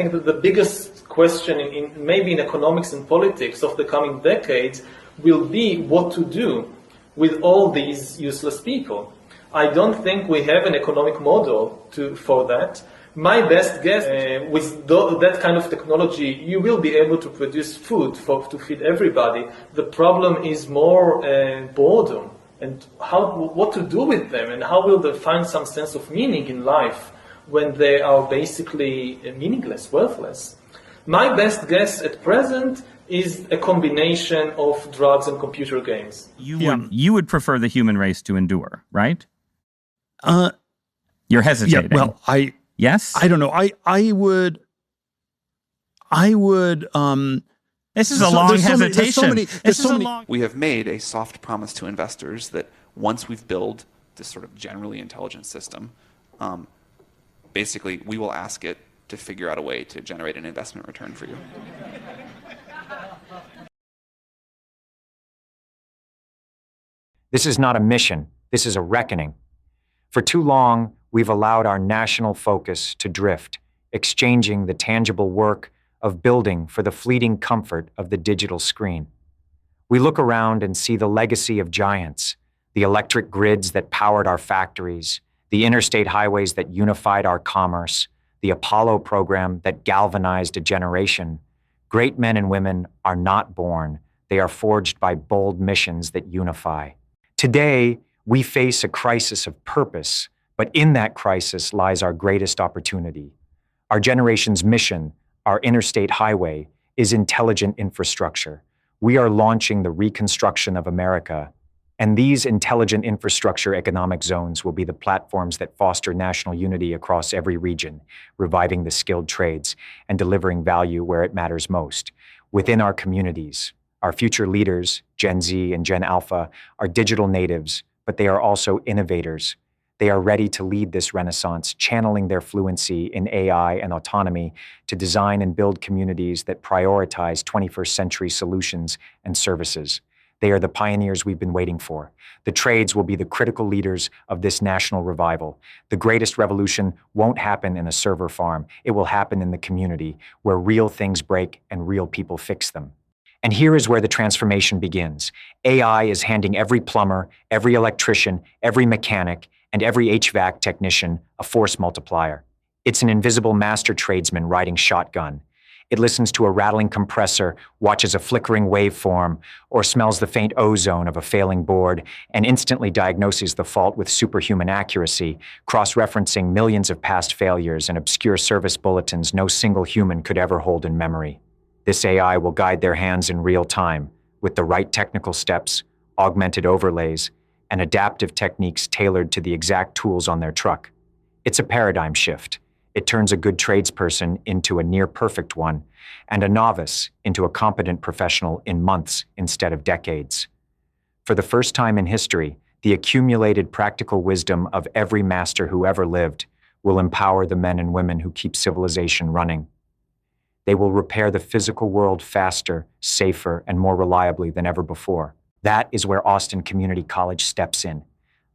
I think that the biggest question maybe in economics and politics of the coming decades will be what to do with all these useless people. I don't think we have an economic model for that. My best guess, with that kind of technology, you will be able to produce food to feed everybody. The problem is more boredom and what to do with them, and how will they find some sense of meaning in life when they are basically meaningless, worthless. My best guess at present is a combination of drugs and computer games. You would prefer the human race to endure, right? You're hesitating. Yeah, well, Yes? I don't know. I would. This is a long hesitation. We have made a soft promise to investors that once we've built this sort of generally intelligent system, basically we will ask it to figure out a way to generate an investment return for you. This is not a mission. This is a reckoning. For too long, we've allowed our national focus to drift, exchanging the tangible work of building for the fleeting comfort of the digital screen. We look around and see the legacy of giants, the electric grids that powered our factories, the interstate highways that unified our commerce, the Apollo program that galvanized a generation. Great men and women are not born. They are forged by bold missions that unify. Today, we face a crisis of purpose, but in that crisis lies our greatest opportunity. Our generation's mission, our Interstate Highway, is intelligent infrastructure. We are launching the reconstruction of America, and these intelligent infrastructure economic zones will be the platforms that foster national unity across every region, reviving the skilled trades and delivering value where it matters most, within our communities. Our future leaders, Gen Z and Gen Alpha, are digital natives, but they are also innovators. They are ready to lead this renaissance, channeling their fluency in AI and autonomy to design and build communities that prioritize 21st century solutions and services. They are the pioneers we've been waiting for. The trades will be the critical leaders of this national revival. The greatest revolution won't happen in a server farm. It will happen in the community, where real things break and real people fix them. And here is where the transformation begins. AI is handing every plumber, every electrician, every mechanic, and every HVAC technician a force multiplier. It's an invisible master tradesman riding shotgun. It listens to a rattling compressor, watches a flickering waveform, or smells the faint ozone of a failing board, and instantly diagnoses the fault with superhuman accuracy, cross-referencing millions of past failures and obscure service bulletins no single human could ever hold in memory. This AI will guide their hands in real time, with the right technical steps, augmented overlays, and adaptive techniques tailored to the exact tools on their truck. It's a paradigm shift. It turns a good tradesperson into a near-perfect one, and a novice into a competent professional in months instead of decades. For the first time in history, the accumulated practical wisdom of every master who ever lived will empower the men and women who keep civilization running. They will repair the physical world faster, safer, and more reliably than ever before. That is where Austin Community College steps in.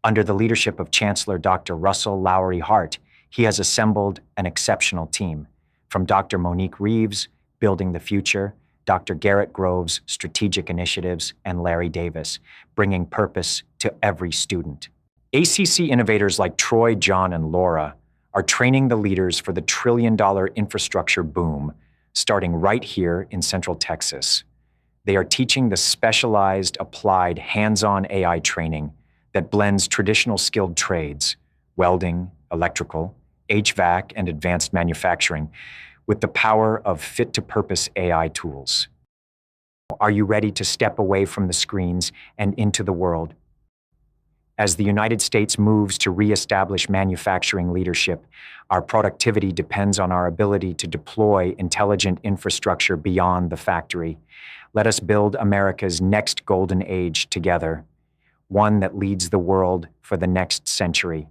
Under the leadership of Chancellor Dr. Russell Lowery Hart, he has assembled an exceptional team, from Dr. Monique Reeves, Building the Future, Dr. Garrett Groves, Strategic Initiatives, and Larry Davis, bringing purpose to every student. ACC innovators like Troy, John, and Laura are training the leaders for the trillion-dollar infrastructure boom, starting right here in Central Texas. They are teaching the specialized, applied, hands-on AI training that blends traditional skilled trades, welding, electrical, HVAC, and advanced manufacturing, with the power of fit-to-purpose AI tools. Are you ready to step away from the screens and into the world? As the United States moves to reestablish manufacturing leadership, our productivity depends on our ability to deploy intelligent infrastructure beyond the factory. Let us build America's next golden age together, one that leads the world for the next century.